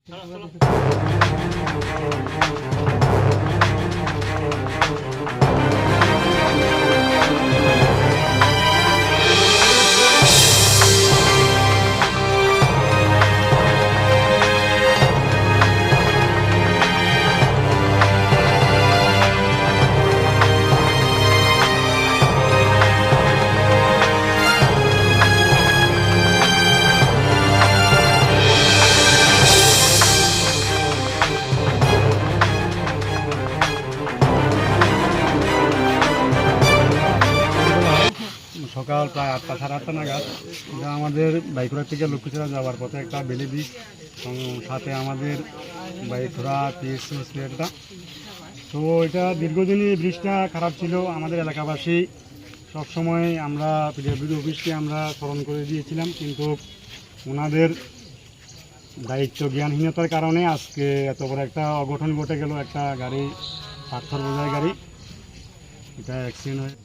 সকাল প্রায় 8টা সাড়ে 8টা নাগাদ এটা আমাদের বাইকুড়া থেকে লক্ষ্মীছড়া যাওয়ার পথে একটা বেলে ব্রিজ, সাথে আমাদের বাইকুড়া পিএসসি হসপিটালটা। তো এটা দীর্ঘদিনই ব্রিজটা খারাপ ছিল। আমাদের এলাকাবাসী সবসময় আমরা পিডব্লিউডি অফিসকে আমরা স্মরণ করে দিয়েছিলাম, কিন্তু ওনাদের দায়িত্ব জ্ঞানহীনতার কারণে আজকে এত বড় একটা অঘটন ঘটে গেল। একটা গাড়ি, পাথর বোঝাই গাড়ি, এটা অ্যাক্সিডেন্ট হয়ে